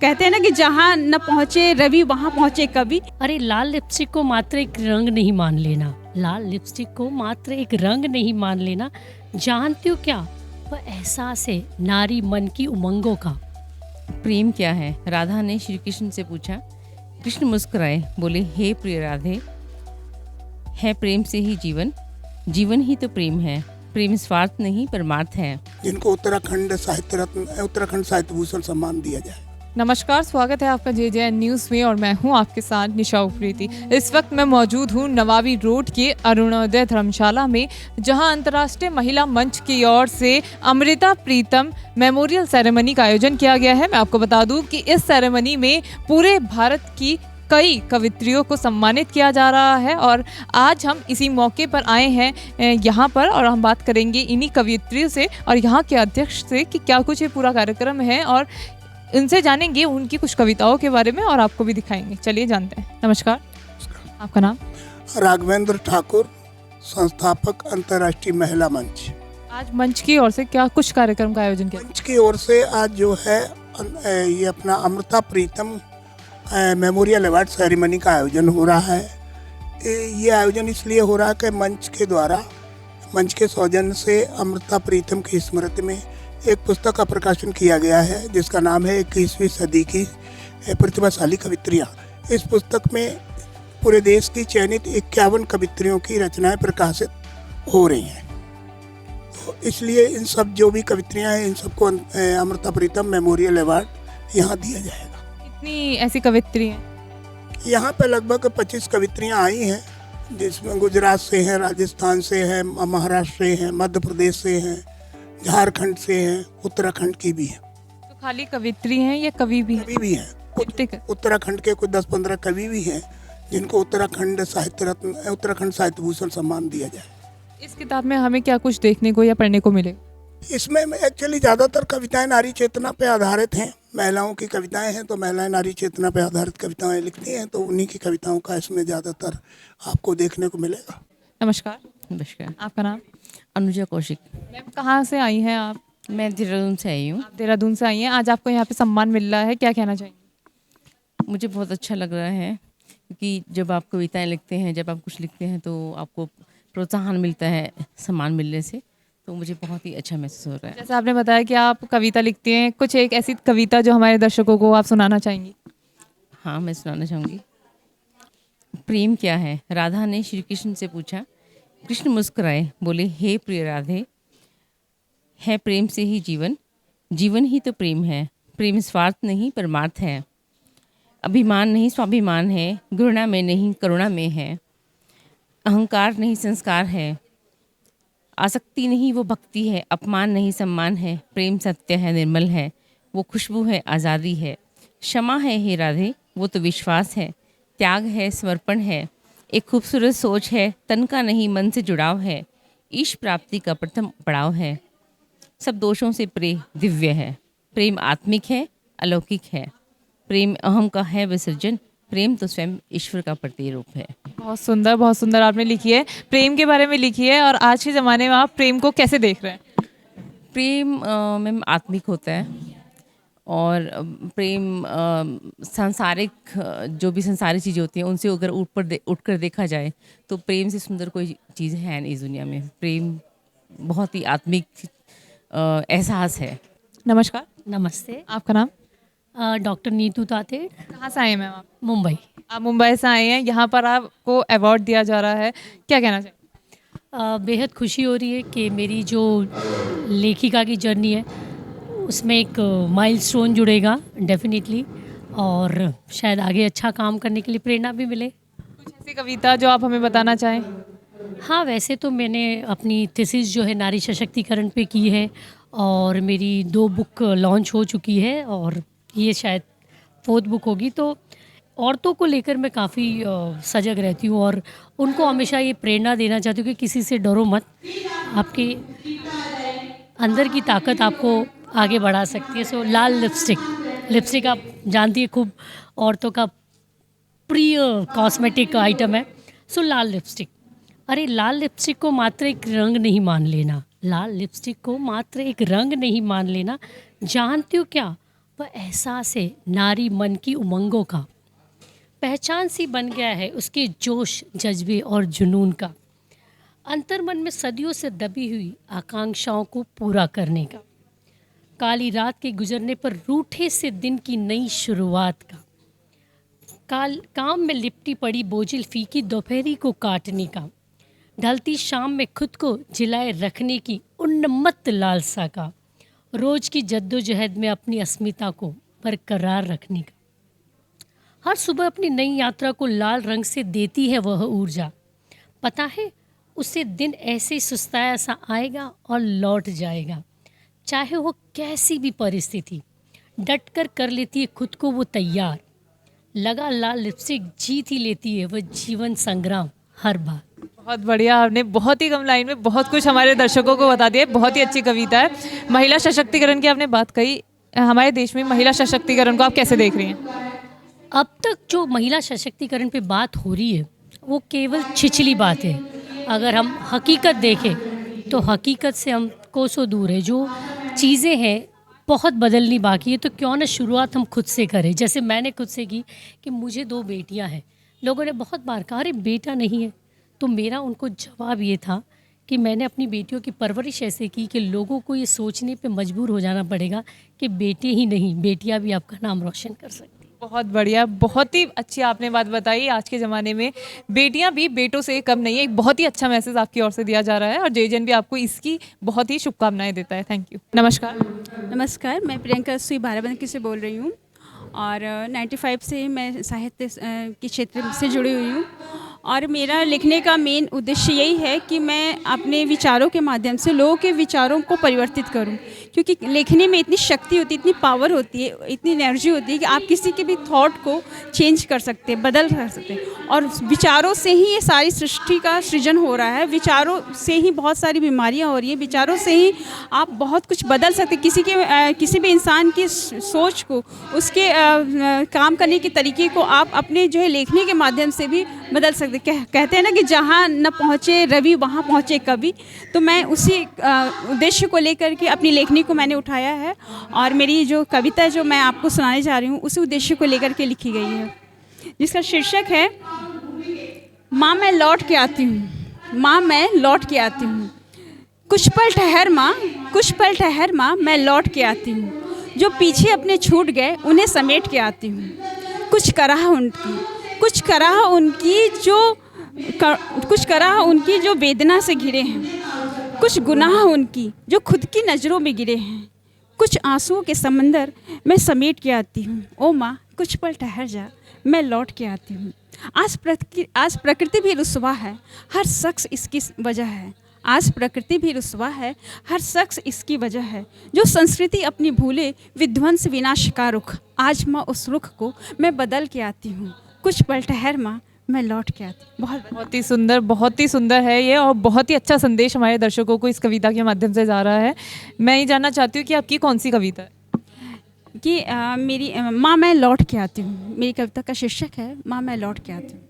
कहते हैं ना कि जहाँ न पहुँचे रवि वहाँ पहुँचे कवि। अरे लाल लिपस्टिक को मात्र एक रंग नहीं मान लेना, लाल लिपस्टिक को मात्र एक रंग नहीं मान लेना। जानती हो क्या, वह एहसास है नारी मन की उमंगों का। प्रेम क्या है, राधा ने श्री कृष्ण से पूछा। कृष्ण मुस्कुराए, बोले, हे प्रिय राधे, है प्रेम से ही जीवन, जीवन ही तो प्रेम है। प्रेम स्वार्थ नहीं परमार्थ है। जिनको उत्तराखंड साहित्य रत्न, उत्तराखंड साहित्य भूषण सम्मान दिया जाए। नमस्कार, स्वागत है आपका JJN न्यूज़ में और मैं हूं आपके साथ निशा उप्रेती। इस वक्त मैं मौजूद हूं नवाबी रोड के अरुणोदय धर्मशाला में, जहां अंतर्राष्ट्रीय महिला मंच की ओर से अमृता प्रीतम मेमोरियल सेरेमनी का आयोजन किया गया है। मैं आपको बता दूं कि इस सेरेमनी में पूरे भारत की कई कवित्रियों को सम्मानित किया जा रहा है और आज हम इसी मौके पर आए हैं यहाँ पर और हम बात करेंगे इन्हीं कवित्रियों से और यहाँ के अध्यक्ष से कि क्या कुछ ये पूरा कार्यक्रम है और इनसे जानेंगे उनकी कुछ कविताओं के बारे में और आपको भी दिखाएंगे। चलिए जानते हैं। नमस्कार, आपका नाम? राघवेंद्र ठाकुर, संस्थापक अंतर्राष्ट्रीय महिला मंच। आज मंच की ओर से क्या कुछ कार्यक्रम का आयोजन किया? मंच की ओर से आज जो है ये अपना Amrita Pritam memorial award ceremony का आयोजन हो रहा है। ये आयोजन इसलिए हो रहा है कि मंच के द्वारा, मंच के सौजन्य से अमृता प्रीतम की स्मृति में एक पुस्तक का प्रकाशन किया गया है जिसका नाम है 21वीं सदी की प्रतिभाशाली कवित्रियाँ। इस पुस्तक में पूरे देश की चयनित 51 कवित्रियों की रचनाएं प्रकाशित हो रही हैं। तो इसलिए इन सब जो भी कवित्रियाँ हैं इन सबको अमृता प्रीतम मेमोरियल अवार्ड यहाँ दिया जाएगा। कितनी ऐसी कवित्री हैं? यहाँ पे लगभग 25 कवित्रियाँ आई हैं, जिसमें गुजरात से हैं, राजस्थान से हैं, महाराष्ट्र से हैं, मध्य प्रदेश से हैं, झारखंड से हैं, उत्तराखंड की भी हैं। तो खाली कवित्री हैं या कवि भी हैं? कवि भी हैं। उत्तराखंड के कुछ 10-15 कवि भी हैं जिनको उत्तराखंड साहित्य रत्न, उत्तराखंड साहित्य भूषण सम्मान दिया जाए। इस किताब में हमें क्या कुछ देखने को या पढ़ने को मिलेगा? इसमें एक्चुअली ज़्यादातर कविताएं नारी चेतना पे आधारित हैं। महिलाओं की कविताएं हैं तो महिलाएं नारी चेतना पे आधारित कविताएं लिखती हैं, तो उन्हीं की कविताओं का इसमें ज़्यादातर आपको देखने को मिलेगा। नमस्कार। नमस्कार। आपका नाम? अनुजा कौशिक। मैम, कहाँ से आई हैं आप? मैं देहरादून से आई हूँ। आप देहरादून से आई हैं। आज आपको यहाँ पे सम्मान मिल रहा है, क्या कहना चाहेंगे? मुझे बहुत अच्छा लग रहा है क्योंकि जब आप कविताएं लिखते हैं, जब आप कुछ लिखते हैं तो आपको प्रोत्साहन मिलता है सम्मान मिलने से, तो मुझे बहुत ही अच्छा महसूस हो रहा है। जैसे आपने बताया कि आप कविता लिखती हैं, कुछ एक ऐसी कविता जो हमारे दर्शकों को आप सुनाना चाहेंगी? हाँ, मैं सुनाना चाहूँगी। प्रेम क्या है, राधा ने श्री कृष्ण से पूछा। कृष्ण मुस्कुराए, बोले, हे प्रिय राधे, है प्रेम से ही जीवन, जीवन ही तो प्रेम है। प्रेम स्वार्थ नहीं परमार्थ है। अभिमान नहीं स्वाभिमान है, घृणा में नहीं करुणा में है। अहंकार नहीं संस्कार है, आसक्ति नहीं वो भक्ति है। अपमान नहीं सम्मान है, प्रेम सत्य है निर्मल है। वो खुशबू है आज़ादी है। क्षमा है हे राधे, वो तो विश्वास है। त्याग है समर्पण है, एक खूबसूरत सोच है। तन का नहीं मन से जुड़ाव है, ईश प्राप्ति का प्रथम पड़ाव है। सब दोषों से प्रे दिव्य है, प्रेम आत्मिक है अलौकिक है। प्रेम अहम का है विसर्जन, प्रेम तो स्वयं ईश्वर का प्रतिरूप है। बहुत सुंदर आपने लिखी है, प्रेम के बारे में लिखी है। और आज के ज़माने में आप प्रेम को कैसे देख रहे हैं? प्रेम में आत्मिक होता है और प्रेम सांसारिक, जो भी सांसारिक चीज़ें होती हैं उनसे अगर उठकर देखा जाए तो प्रेम से सुंदर कोई चीज़ है नहीं इस दुनिया में। प्रेम बहुत ही आत्मिक एहसास है। नमस्कार। नमस्ते। आपका नाम? डॉक्टर नीतू तातेड़। कहाँ से आए हैं मैम आप? मुंबई। आप मुंबई से आए हैं, यहाँ पर आपको अवार्ड दिया जा रहा है, क्या कहना चाहिए? बेहद खुशी हो रही है कि मेरी जो लेखिका की जर्नी है उसमें एक माइलस्टोन जुड़ेगा डेफिनेटली, और शायद आगे अच्छा काम करने के लिए प्रेरणा भी मिले। कुछ ऐसी कविता जो आप हमें बताना चाहें? हाँ, वैसे तो मैंने अपनी थीसिस जो है नारी सशक्तिकरण पे की है और मेरी 2 बुक लॉन्च हो चुकी है और ये शायद 4th बुक होगी। तो औरतों को लेकर मैं काफ़ी सजग रहती हूँ और उनको हमेशा ये प्रेरणा देना चाहती हूँ कि किसी से डरो मत, आपके अंदर की ताकत आपको आगे बढ़ा सकती है। सो लाल लिपस्टिक आप जानती है, खूब औरतों का प्रिय कॉस्मेटिक आइटम है। सो लाल लिपस्टिक, अरे लाल लिपस्टिक को मात्र एक रंग नहीं मान लेना, लाल लिपस्टिक को मात्र एक रंग नहीं मान लेना। जानती हो क्या, वह एहसास है नारी मन की उमंगों का, पहचान सी बन गया है उसके जोश जज्बे और जुनून का, अंतर्मन में सदियों से दबी हुई आकांक्षाओं को पूरा करने का, काली रात के गुजरने पर रूठे से दिन की नई शुरुआत का, काम में लिपटी पड़ी बोझिल फीकी दोपहरी को काटने का, ढलती शाम में खुद को जिलाए रखने की उन्मत्त लालसा का, रोज की जद्दोजहद में अपनी अस्मिता को बरकरार रखने का। हर सुबह अपनी नई यात्रा को लाल रंग से देती है वह ऊर्जा। पता है उसे दिन ऐसे ही सुस्ताया सा आएगा और लौट जाएगा, चाहे वो कैसी भी परिस्थिति। डट कर लेती है खुद को वो तैयार, लगा लाल लिपस्टिक जीत ही लेती है वह जीवन संग्राम हर बार। बहुत बढ़िया, आपने बहुत ही कम लाइन में बहुत कुछ हमारे दर्शकों को बता दिया। बहुत ही अच्छी कविता है। महिला सशक्तिकरण की आपने बात कही, हमारे देश में महिला सशक्तिकरण को आप कैसे देख रही हैं? अब तक जो महिला सशक्तिकरण पे बात हो रही है वो केवल छिछली बात है। अगर हम हकीकत देखें तो हकीकत से हम कोसों दूर है। जो चीज़ें हैं बहुत बदलनी बाकी है, तो क्यों ना शुरुआत हम खुद से करें। जैसे मैंने खुद से की कि मुझे 2 बेटियां हैं। लोगों ने बहुत बार कहा अरे बेटा नहीं है, तो मेरा उनको जवाब ये था कि मैंने अपनी बेटियों की परवरिश ऐसे की कि लोगों को ये सोचने पे मजबूर हो जाना पड़ेगा कि बेटे ही नहीं बेटियां भी आपका नाम रोशन कर सकती। बहुत बढ़िया, बहुत ही अच्छी आपने बात बताई। आज के ज़माने में बेटियां भी बेटों से कम नहीं है। एक बहुत ही अच्छा मैसेज आपकी ओर से दिया जा रहा है और जेजन भी आपको इसकी बहुत ही शुभकामनाएं देता है। Thank you. नमस्कार। नमस्कार, मैं प्रियंका सुई बाराबंकी से बोल रही हूँ और 95 से मैं साहित्य के क्षेत्र से जुड़ी हुई हूँ और मेरा लिखने का मेन उद्देश्य यही है कि मैं अपने विचारों के माध्यम से लोगों के विचारों को परिवर्तित करूं, क्योंकि लिखने में इतनी शक्ति होती है, इतनी पावर होती है, इतनी एनर्जी होती है कि आप किसी के भी थॉट को चेंज कर सकते हैं, बदल कर सकते हैं। और विचारों से ही ये सारी सृष्टि का सृजन हो रहा है। विचारों से ही बहुत सारी बीमारियां हो रही हैं। विचारों से ही आप बहुत कुछ बदल सकते हैं। किसी भी इंसान की सोच को, उसके काम करने के तरीके को आप अपने जो है लेखनी के माध्यम से भी बदल सकते। कहते हैं ना कि जहाँ न पहुँचे रवि वहाँ पहुँचे कवि। तो मैं उसी उद्देश्य को लेकर के अपनी लेखनी को मैंने उठाया है और मेरी जो कविता जो मैं आपको सुनाने जा रही हूँ उसी उद्देश्य को लेकर के लिखी गई है, जिसका शीर्षक है माँ मैं लौट के आती हूँ, माँ मैं लौट के आती हूँ। कुछ पल ठहर माँ, कुछ पल ठहर माँ, मैं लौट के आती हूँ। जो पीछे अपने छूट गए उन्हें समेट के आती हूँ। कुछ कराह उनकी जो वेदना से घिरे हैं। कुछ गुनाह उनकी जो खुद की नज़रों में गिरे हैं। कुछ आंसुओं के समंदर मैं समेट के आती हूँ। ओ माँ कुछ पल ठहर जा, मैं लौट के आती हूँ। आज प्रकृति भी रुसवा है, हर शख्स इसकी वजह है। आज प्रकृति भी रुसवा है, हर शख्स इसकी वजह है। जो संस्कृति अपनी भूले विध्वंस विनाश का रुख। आज माँ उस रुख को मैं बदल के आती हूँ। कुछ पल ठहर माँ, मैं लौट के आती हूँ। बहुत ही सुंदर है ये और बहुत ही अच्छा संदेश हमारे दर्शकों को इस कविता के माध्यम से जा रहा है। मैं ये जानना चाहती हूँ कि आपकी कौन सी कविता है? कि मेरी माँ मैं लौट के आती हूँ। मेरी कविता का शीर्षक है माँ मैं लौट के आती हूँ।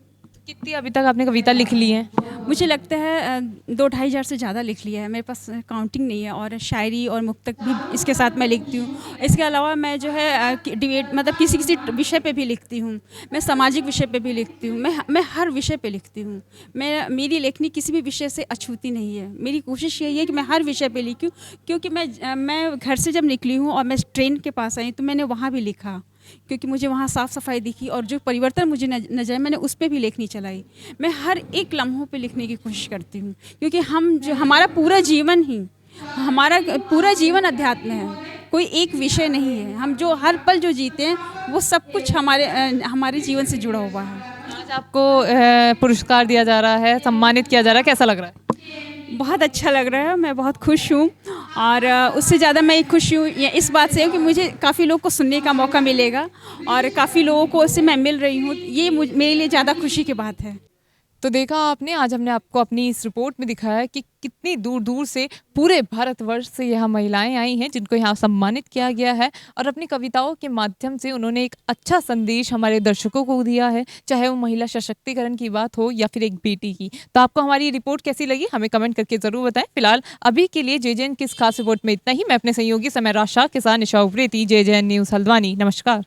कितनी अभी तक आपने कविता लिख ली हैं? मुझे लगता है 2-2.5 हज़ार से ज़्यादा लिख लिया है। मेरे पास काउंटिंग नहीं है और शायरी और मुक्तक भी इसके साथ मैं लिखती हूँ। इसके अलावा मैं जो है डिबेट मतलब किसी विषय पे भी लिखती हूँ। मैं सामाजिक विषय पे भी लिखती हूँ। मैं हर विषय पे लिखती हूँ। मेरी लेखनी किसी भी विषय से अछूती नहीं है। मेरी कोशिश यही है कि मैं हर विषय पे लिखूँ, क्योंकि मैं घर से जब निकली हूँ और मैं ट्रेन के पास आई तो मैंने वहाँ भी लिखा, क्योंकि मुझे वहाँ साफ़ सफाई दिखी और जो परिवर्तन मुझे नजर मैंने उस पर भी लेखनी चलाई। मैं हर एक लम्हों पे लिखने की कोशिश करती हूँ, क्योंकि हमारा पूरा जीवन अध्यात्म है, कोई एक विषय नहीं है। हम जो हर पल जो जीते हैं वो सब कुछ हमारे जीवन से जुड़ा हुआ है। आज आपको पुरस्कार दिया जा रहा है, सम्मानित किया जा रहा है, कैसा लग रहा है? बहुत अच्छा लग रहा है, मैं बहुत खुश हूँ और उससे ज़्यादा मैं खुश हूँ इस बात से कि मुझे काफ़ी लोग को सुनने का मौका मिलेगा और काफ़ी लोगों को उससे मैं मिल रही हूँ। ये मेरे लिए ज़्यादा खुशी की बात है। तो देखा आपने, आज हमने आपको अपनी इस रिपोर्ट में दिखाया कि कितनी दूर दूर से पूरे भारतवर्ष से यहाँ महिलाएं आई हैं जिनको यहाँ सम्मानित किया गया है, और अपनी कविताओं के माध्यम से उन्होंने एक अच्छा संदेश हमारे दर्शकों को दिया है, चाहे वो महिला सशक्तिकरण की बात हो या फिर एक बेटी की। तो आपको हमारी ये रिपोर्ट कैसी लगी हमें कमेंट करके ज़रूर बताएं। फिलहाल अभी के लिए JJN की इस खास रिपोर्ट में इतना ही। मैं अपने सहयोगी समय राशा के साथ निशा उप्रेती, JJN न्यूज़ हल्द्वानी। नमस्कार।